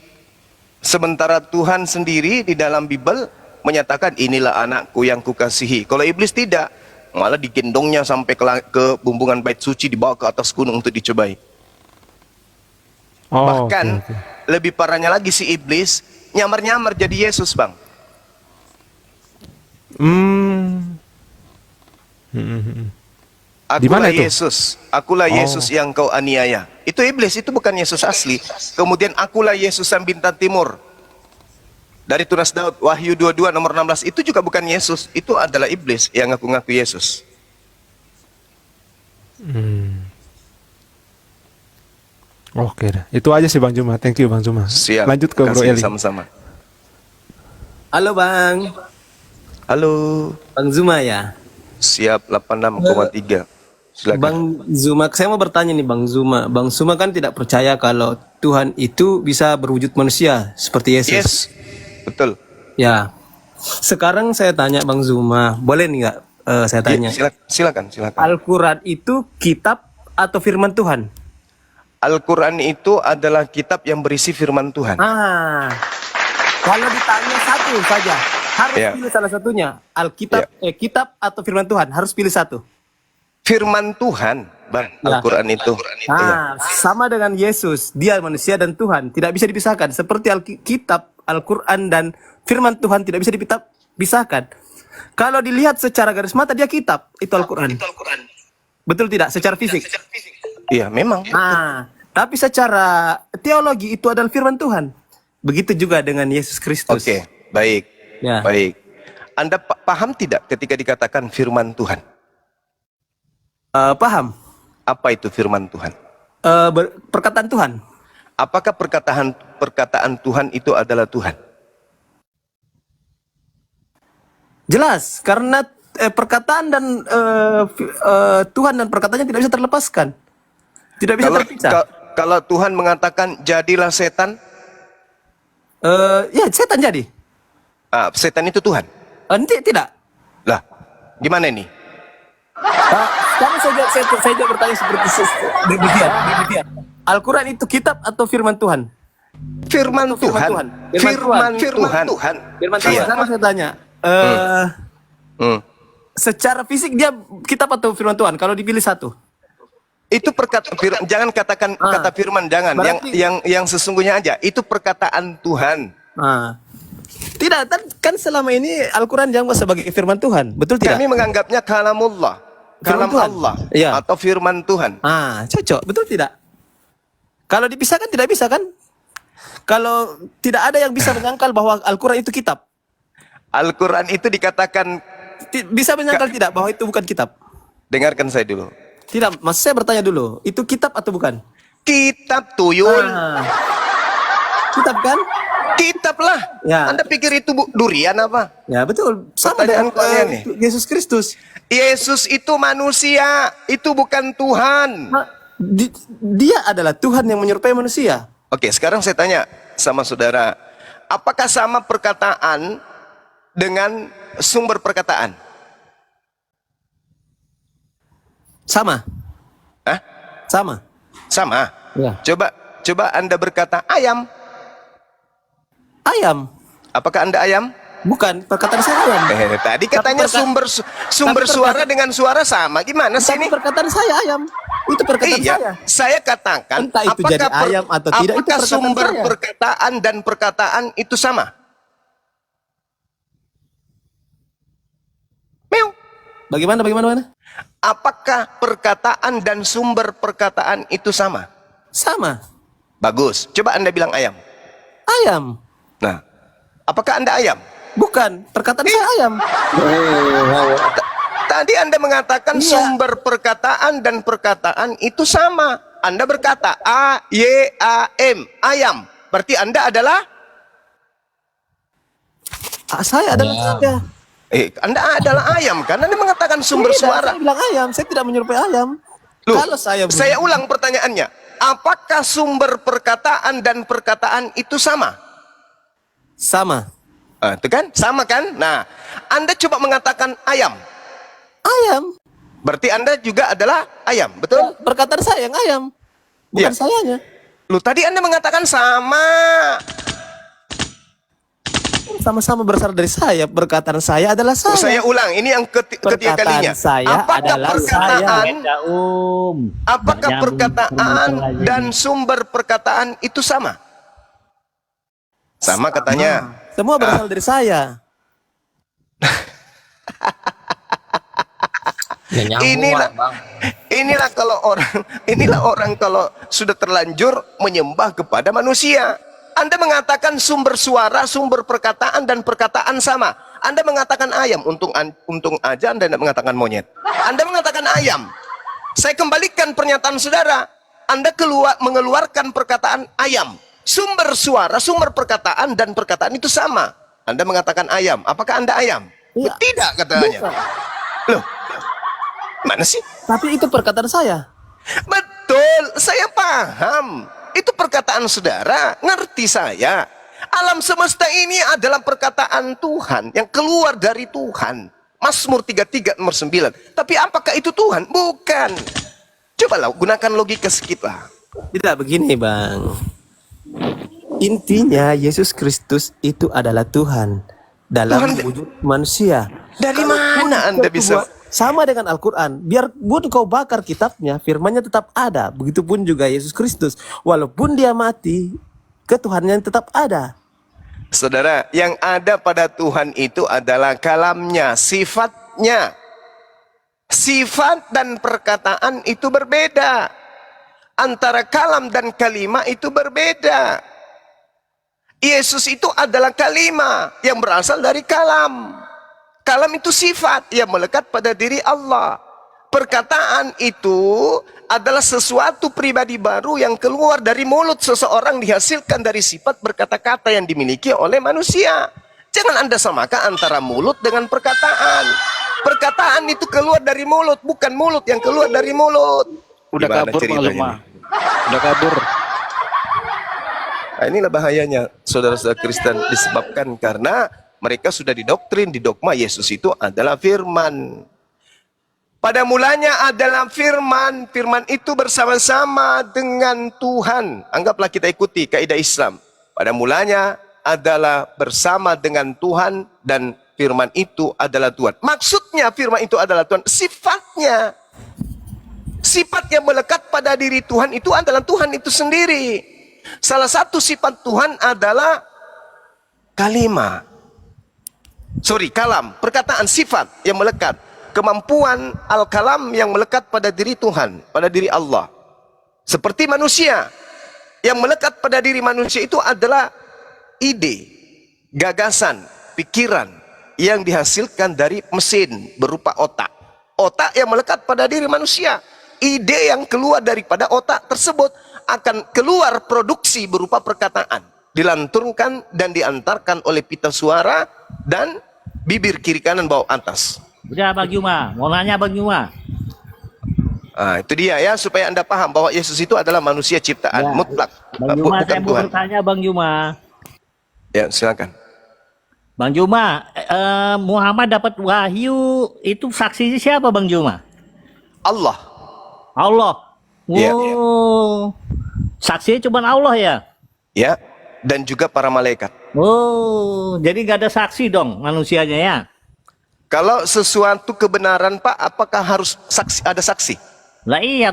Sementara Tuhan sendiri di dalam Bible menyatakan inilah anakku yang kukasihi. Kalau iblis tidak, malah digendongnya sampai ke bumbungan bait suci, dibawa ke atas gunung untuk dicobai. Oh, Bahkan oke, oke. lebih parahnya lagi si iblis nyamar-nyamar jadi Yesus, Bang. Hmm. Di mana Akulah itu? Yesus, akulah Oh. Yesus yang kau aniaya. Itu iblis, itu bukan Yesus asli. Kemudian akulah Yesus yang bintang timur. Dari tunas Daud, Wahyu 22 nomor 16, itu juga bukan Yesus, itu adalah iblis yang ngaku-ngaku Yesus. Oke dah. Itu aja sih Bang Juma. Thank you Bang Juma. Siap. Lanjut ke Bro Kasih Eli. sama-sama. Halo Bang, Halo. Bang Zuma ya. Siap 86,3. Silakan. Bang Zuma, saya mau bertanya nih Bang Zuma. Bang Zuma kan tidak percaya kalau Tuhan itu bisa berwujud manusia seperti Yesus. Yes. Betul. Ya. Sekarang saya tanya Bang Zuma, boleh nih nggak saya tanya? Silakan. Al-Quran itu kitab atau firman Tuhan? Al-Quran itu adalah kitab yang berisi firman Tuhan. Kalau ditanya satu saja, harus Ya. pilih salah satunya. Alkitab, kitab atau firman Tuhan, harus pilih satu. Firman Tuhan, Bang. Ya. Al-Quran itu. Iya. Sama dengan Yesus, dia manusia dan Tuhan, tidak bisa dipisahkan. Seperti Alkitab, Al-Quran dan firman Tuhan tidak bisa dipisahkan. Kalau dilihat secara garis mata dia kitab, itu Al-Quran. Betul tidak? Secara fisik. Iya, memang. Tapi secara teologi itu adalah firman Tuhan. Begitu juga dengan Yesus Kristus. Oke, baik. Ya. Baik. Anda paham tidak ketika dikatakan firman Tuhan? Paham? Apa itu firman Tuhan? Perkataan Tuhan. Apakah perkataan Tuhan itu adalah Tuhan? Jelas, karena perkataan dan Tuhan dan perkataannya tidak bisa terlepaskan. Tidak bisa terpisah. Kalau Tuhan mengatakan jadilah setan, Ya, setan jadi. setan itu Tuhan. Tidak. Lah, gimana ini? Sekarang saya juga bertanya seperti demikian. Al-Quran itu kitab atau firman Tuhan? Firman Tuhan. Tuhan. Firman Tuhan. Firman Tuhan. Iya. Sekarang saya tanya, Hmm. secara fisik dia kitab atau firman Tuhan? Kalau dipilih satu. Itu jangan katakan kata firman, jangan. Berarti- Yang sesungguhnya aja. Itu perkataan Tuhan. Tidak, kan selama ini Al-Quran dianggap sebagai firman Tuhan, betul tidak? Kami menganggapnya kalamullah, Firman kalam Tuhan. Allah, Iya. atau firman Tuhan. Cocok, betul tidak? Kalau dipisahkan tidak bisa kan? Kalau tidak ada yang bisa menyangkal bahwa Al-Quran itu kitab, Al-Quran itu dikatakan, bisa menyangkal tidak bahwa itu bukan kitab? dengarkan saya dulu. Tidak, mas saya bertanya dulu, itu kitab atau bukan? Kitab tuyul, Kitab kan? kitab lah. Ya. Anda pikir itu durian apa? Ya betul, sama Pertanyaan dengan kalian nih. Yesus Kristus. Yesus itu manusia, itu bukan Tuhan. Dia adalah Tuhan yang menyerupai manusia. Oke, sekarang saya tanya sama saudara, apakah sama perkataan dengan sumber perkataan? Sama. Hah? Sama. Sama. Ya. Coba Anda berkata ayam. Ayam. Apakah Anda ayam? Bukan, perkataan saya ayam. Tadi katanya sumber suara dengan suara sama. Gimana sih Tapi ini? perkataan saya ayam. Itu perkataan Iya, saya. saya katakan Entah itu jadi ayam atau tidak, itu apakah perkataan sumber saya. perkataan dan perkataan itu sama? Meow. Bagaimana? Apakah perkataan dan sumber perkataan itu sama? Sama. Bagus. Coba Anda bilang ayam. Ayam. Nah, apakah Anda ayam? Bukan, perkataan saya ayam. Tadi Anda mengatakan Iya. sumber perkataan dan perkataan itu sama. Anda berkata A-Y-A-M, ayam. Berarti Anda adalah? Saya adalah saya. Anda adalah ayam kan? Anda mengatakan sumber Tidak, suara. saya bilang ayam, saya tidak menyerupai ayam. Loh, Kalau saya saya ulang pertanyaannya. Apakah sumber perkataan dan perkataan itu sama? sama. Itu kan? Sama kan? Nah, Anda coba mengatakan ayam. Ayam. Berarti Anda juga adalah ayam, betul? Perkataan saya yang ayam. Bukan Iya. sayanya. Loh, tadi Anda mengatakan sama. Sama-sama berasal dari saya. Perkataan saya adalah Oh, saya saya. ulang, ini yang ketiga Perkataan kalinya. saya adalah perkataan, apakah Nggak perkataan nyambung lagi. dan sumber perkataan itu sama? Sama katanya. Semua berasal dari saya. Inilah orang kalau sudah terlanjur menyembah kepada manusia. Anda mengatakan sumber suara, sumber perkataan dan perkataan sama. Anda mengatakan ayam, untung aja Anda tidak mengatakan monyet. Anda mengatakan ayam. Saya kembalikan pernyataan saudara. Anda mengeluarkan perkataan ayam. Sumber suara, sumber perkataan dan perkataan itu sama. Anda mengatakan ayam. Apakah Anda ayam? Iya. Tidak katanya. Bukan. Loh, mana sih? Tapi itu perkataan saya. Betul, saya paham. Itu perkataan saudara, ngerti saya. Alam semesta ini adalah perkataan Tuhan yang keluar dari Tuhan. Mazmur 33 nomor 9. Tapi apakah itu Tuhan? Bukan. Cobalah gunakan logika sedikit lah. Tidak begini, Bang. Intinya Yesus Kristus itu adalah Tuhan dalam Tuhan wujud manusia. Dari Kalau mana pun Anda kau bisa? buat sama dengan Al-Quran, biar pun kau bakar kitabnya, firmannya tetap ada. Begitupun juga Yesus Kristus, walaupun dia mati, ketuhanannya tetap ada. Saudara, yang ada pada Tuhan itu adalah kalamnya, sifatnya. Sifat dan perkataan itu berbeda. Antara kalam dan kalimah itu berbeda. Yesus itu adalah kalimah yang berasal dari kalam. Kalam itu sifat yang melekat pada diri Allah. Perkataan itu adalah sesuatu pribadi baru yang keluar dari mulut seseorang, dihasilkan dari sifat berkata-kata yang dimiliki oleh manusia. Jangan Anda samakan antara mulut dengan perkataan. Perkataan itu keluar dari mulut, bukan mulut yang keluar dari mulut. Udah Gimana kabur Bang ceritanya Zuma. nih? Udah kabur. Nah, inilah bahayanya saudara-saudara Kristen, disebabkan karena mereka sudah didoktrin, didogma Yesus itu adalah firman. Pada mulanya adalah firman, firman itu bersama-sama dengan Tuhan. Anggaplah kita ikuti kaidah Islam. Pada mulanya adalah bersama dengan Tuhan dan firman itu adalah Tuhan. Maksudnya firman itu adalah Tuhan, sifatnya. Sifat yang melekat pada diri Tuhan itu adalah Tuhan itu sendiri. Salah satu sifat Tuhan adalah kalam, perkataan, sifat yang melekat. Kemampuan al-kalam yang melekat pada diri Tuhan, pada diri Allah. Seperti manusia, yang melekat pada diri manusia itu adalah ide, gagasan, pikiran yang dihasilkan dari mesin berupa otak. Otak yang melekat pada diri manusia. Ide yang keluar daripada otak tersebut akan keluar produksi berupa perkataan. Dilanturkan dan diantarkan oleh pita suara dan bibir kiri kanan bawah atas. Udah Bang Juma, mau nanya Bang Juma. Itu dia ya, supaya Anda paham bahwa Yesus itu adalah manusia ciptaan mutlak. Bang Juma, Bukan saya mau Tuhan. bertanya Bang Juma. Ya, silakan. Bang Juma, Muhammad dapat wahyu itu saksinya siapa Bang Juma? Allah. Allah. Iya. Saksinya cuma Allah ya? Ya, dan juga para malaikat. Oh, jadi nggak ada saksi dong manusianya ya? Kalau sesuatu kebenaran, Pak, apakah harus ada saksi? Lah iya,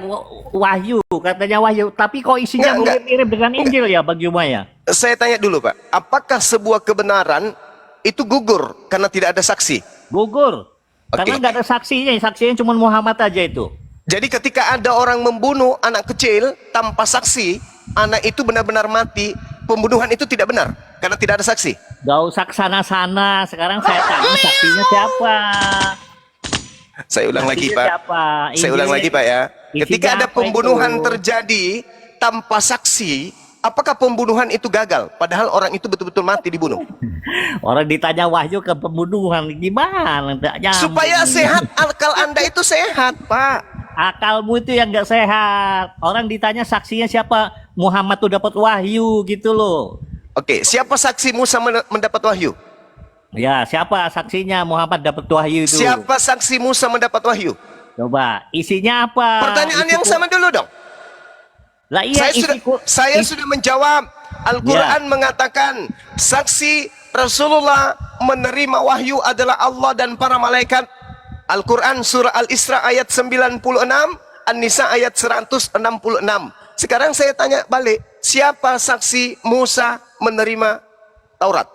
wahyu, katanya wahyu. Tapi kok isinya Enggak. mirip-mirip dengan Injil ya Bang Juma ya? Saya tanya dulu, Pak, apakah sebuah kebenaran itu gugur karena tidak ada saksi? Gugur. Oke. Karena nggak ada saksinya cuma Muhammad aja itu. Jadi ketika ada orang membunuh anak kecil tanpa saksi, anak itu benar-benar mati, pembunuhan itu tidak benar karena tidak ada saksi. Gak usah kesana-sana. Sekarang saya tanya saksinya siapa? Saya ulang lagi, Saksinya Pak. siapa? Saya ulang lagi, Pak ya. Isinya Ketika ada apa pembunuhan itu? terjadi tanpa saksi, apakah pembunuhan itu gagal? Padahal orang itu betul-betul mati dibunuh. Orang ditanya wahyu ke pembunuhan gimana? Nggak nyambung. Supaya sehat, akal Anda itu sehat, Pak. Akalmu itu yang nggak sehat. Orang ditanya saksinya siapa? Muhammad tuh dapat wahyu gitu loh. Oke, siapa saksi Musa mendapat wahyu? Ya, siapa saksinya Muhammad dapat wahyu itu? Siapa saksi Musa mendapat wahyu? Coba, isinya apa? Pertanyaan yang sama dulu dong. Lah iya, Saya sudah menjawab. Al-Quran mengatakan saksi Rasulullah menerima wahyu adalah Allah dan para malaikat. Al-Quran surah Al-Isra ayat 96, An-Nisa ayat 166. Sekarang saya tanya balik, siapa saksi Musa menerima Taurat?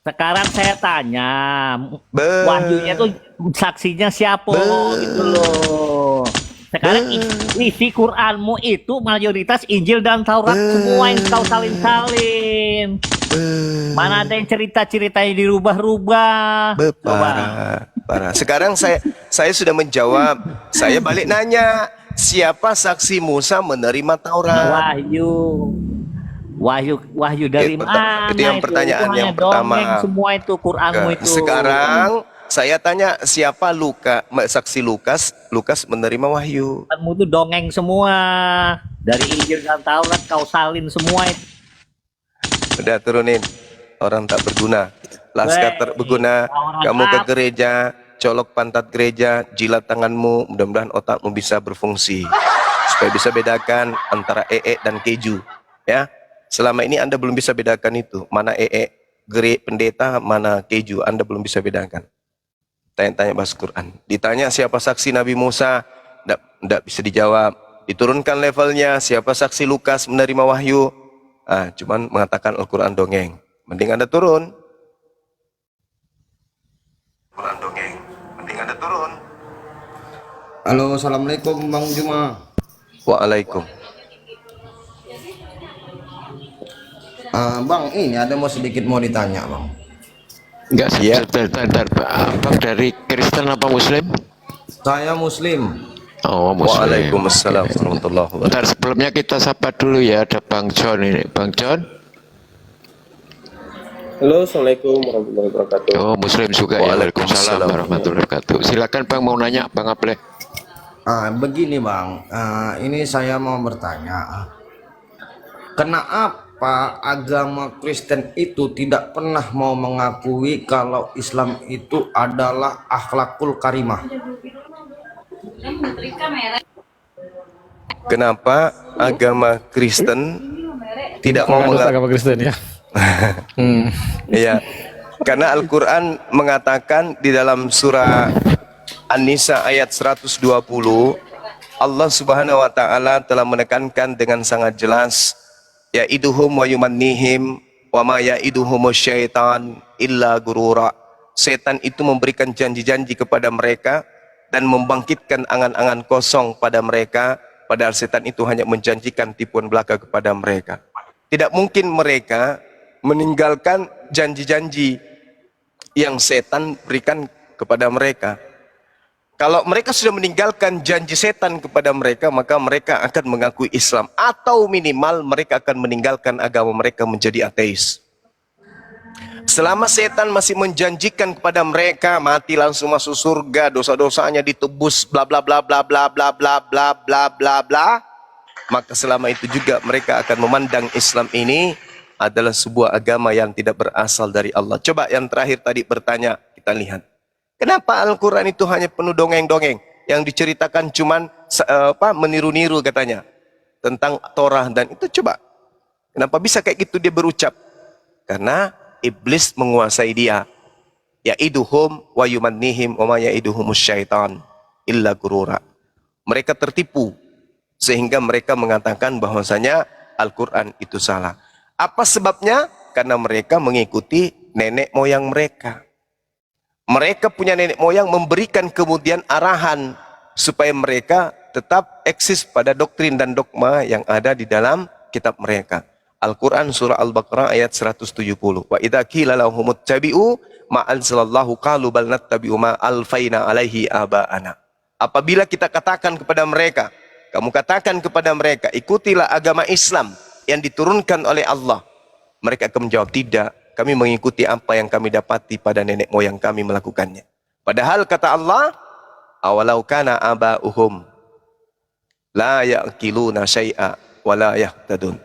Sekarang saya tanya, wahyunya tuh saksinya siapa gitu loh. Sekarang isi Quranmu itu mayoritas Injil dan Taurat semua yang kau salin-salin. Mana ada yang cerita-ceritanya dirubah-rubah. Parah. Sekarang saya sudah menjawab. Saya balik nanya, siapa saksi Musa menerima Taurat? Wahyu dari mana? Itu yang pertanyaan itu yang pertama. Semua itu Quranmu itu. Sekarang saya tanya, siapa saksi Lukas? Lukas menerima wahyu. Quranmu itu dongeng semua. Dari Injil dan Taurat kau salin semua itu. Udah turunin. Orang tak berguna. Laskar tak berguna. Kamu ke gereja, colok pantat gereja, jilat tanganmu, mudah-mudahan otakmu bisa berfungsi. Supaya bisa bedakan antara dan keju. Ya. Selama ini Anda belum bisa bedakan itu. Mana pendeta, mana keju. Anda belum bisa bedakan. Tanya-tanya bahasa Quran. Ditanya siapa saksi Nabi Musa, tidak bisa dijawab. Diturunkan levelnya, siapa saksi Lukas menerima wahyu. Cuman mengatakan Al-Quran dongeng. Mending Anda turun. Al-Quran dongeng. Mending Anda turun. Halo, assalamualaikum Bang Juma. Waalaikum. Bang, ini ada sedikit mau ditanya, Bang. Enggak, sebentar, Pak. Abang dari Kristen apa Muslim? Saya Muslim. Oh, Muslim. Waalaikumsalam warahmatullahi wabarakatuh. Bentar, sebelumnya kita sapa dulu ya, ada Bang John ini. Bang John? Halo, assalamualaikum warahmatullahi wabarakatuh. Oh, Muslim juga ya. Waalaikumsalam warahmatullahi wabarakatuh. Silakan Bang, mau nanya, Bang Aple. Begini Bang, ini saya mau bertanya. Kenapa agama Kristen itu tidak pernah mau mengakui kalau Islam itu adalah akhlakul karimah? Kenapa agama Kristen tidak mau mengakui agama Kristen ya? Iya, karena Al-Quran mengatakan di dalam surah An-Nisa ayat 120, Allah Subhanahu wa Ta'ala telah menekankan dengan sangat jelas, ya'iduhum wa yumannihim wa ma ya'iduhumus syaitan illa gurura. Setan itu memberikan janji-janji kepada mereka dan membangkitkan angan-angan kosong pada mereka, padahal setan itu hanya menjanjikan tipuan belaka kepada mereka. Tidak mungkin mereka meninggalkan janji-janji yang setan berikan kepada mereka. Kalau mereka sudah meninggalkan janji setan kepada mereka, maka mereka akan mengakui Islam. Atau minimal mereka akan meninggalkan agama mereka menjadi ateis. Selama setan masih menjanjikan kepada mereka, mati langsung masuk surga, dosa-dosanya ditebus, bla bla bla bla bla bla bla bla bla bla bla, maka selama itu juga mereka akan memandang Islam ini adalah sebuah agama yang tidak berasal dari Allah. Coba yang terakhir tadi bertanya, kita lihat. Kenapa Al-Quran itu hanya penuh dongeng-dongeng? Yang diceritakan cuman meniru-niru katanya. Tentang Torah dan itu coba. Kenapa bisa kayak gitu dia berucap? Karena iblis menguasai dia. Ya'iduhum wa yumannihim wa ma ya'iduhumus syaitan illa gurura. Mereka tertipu. Sehingga mereka mengatakan bahwasanya Al-Quran itu salah. Apa sebabnya? Karena mereka mengikuti nenek moyang mereka. Mereka punya nenek moyang memberikan kemudian arahan supaya mereka tetap eksis pada doktrin dan dogma yang ada di dalam kitab mereka. Al-Quran surah Al-Baqarah ayat 170. Wa idza qila lahum ittabi'u ma anzalallahu qalu bal nattabi'u ma alfaina alaihi aba'ana. Apabila kita katakan kepada mereka, kamu katakan kepada mereka, ikutilah agama Islam yang diturunkan oleh Allah. Mereka akan menjawab, tidak, kami mengikuti apa yang kami dapati pada nenek moyang kami melakukannya. Padahal kata Allah, awalau kana aba'uhum la ya'qiluna syai'a wa la yahtadun.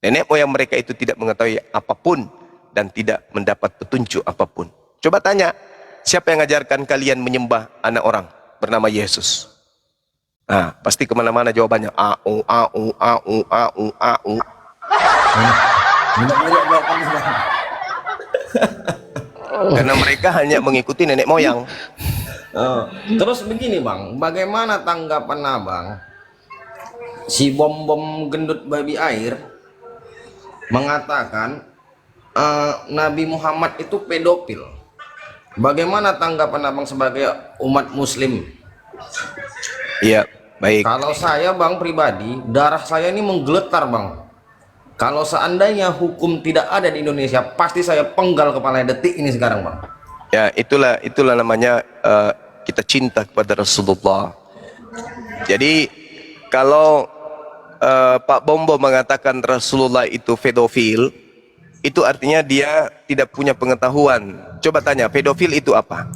Nenek moyang mereka itu tidak mengetahui apapun dan tidak mendapat petunjuk apapun. Coba tanya, siapa yang mengajarkan kalian menyembah anak orang bernama Yesus? Nah, pasti kemana-mana jawabannya au, au, au, au, au. Karena mereka hanya mengikuti nenek moyang. Terus begini bang, bagaimana tanggapan abang? Si bom-bom gendut babi air mengatakan Nabi Muhammad itu pedofil. Bagaimana tanggapan abang sebagai umat muslim? Iya, baik. Kalau saya bang pribadi, darah saya ini menggeletar bang. Kalau seandainya hukum tidak ada di Indonesia, pasti saya penggal kepala detik ini sekarang bang. Ya, itulah namanya kita cinta kepada Rasulullah. Jadi kalau Pak Bombo mengatakan Rasulullah itu pedofil, itu artinya dia tidak punya pengetahuan. Coba tanya, pedofil itu apa?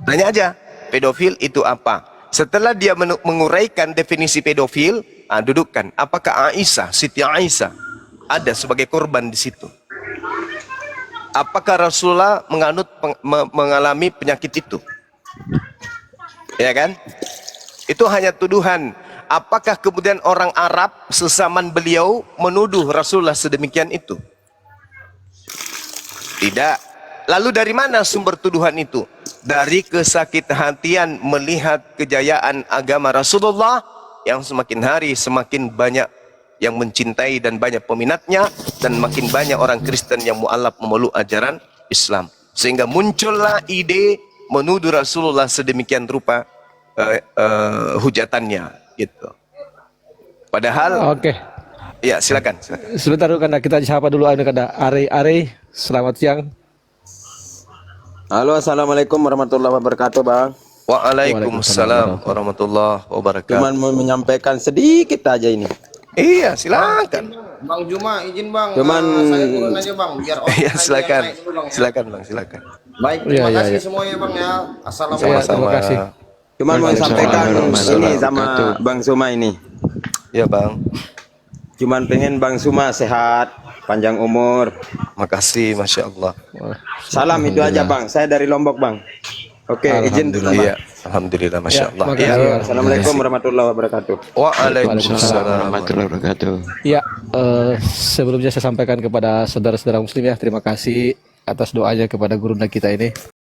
Tanya aja, pedofil itu apa? Setelah dia menguraikan definisi pedofil, dudukkan. Apakah Aisyah, Siti Aisyah ada sebagai korban di situ? Apakah Rasulullah mengalami penyakit itu? Ya kan? Itu hanya tuduhan. Apakah kemudian orang Arab sesaman beliau menuduh Rasulullah sedemikian itu? Tidak. Lalu dari mana sumber tuduhan itu? Dari kesakithatian melihat kejayaan agama Rasulullah yang semakin hari semakin banyak yang mencintai dan banyak peminatnya, dan makin banyak orang Kristen yang mualaf memeluk ajaran Islam, sehingga muncullah ide menuduh Rasulullah sedemikian rupa hujatannya gitu. Padahal Oke. ya silakan. Sebentar dulu karena kita sapa dulu ada Are, selamat siang. Halo, assalamualaikum warahmatullahi wabarakatuh bang. Waalaikumsalam warahmatullahi wabarakatuh. Cuman mau menyampaikan sedikit aja ini. Iya, silakan. Bang Juma izin bang. Cuman Saya turun aja bang, biar iya, orang silakan. naik dulu, bang, ya. Silakan Bang, silakan. Baik, terima kasih semuanya bang ya. Assalamualaikum. Sama-sama. Terima kasih. Cuman mau sampaikan ini sama Bang Suma ini. Ya Bang. Cuman pengen Bang Suma sehat, panjang umur. Makasih, Masya Allah. Salam itu aja bang. Saya dari Lombok bang. Oke, izin dulu bang. Iya, Alhamdulillah, Masya Allah. makasih. Iya. Assalamualaikum warahmatullahi wabarakatuh. Waalaikumsalam. warahmatullahi wabarakatuh. Ya, sebelumnya saya sampaikan kepada saudara-saudara muslim ya, terima kasih atas doanya kepada gurunda kita ini.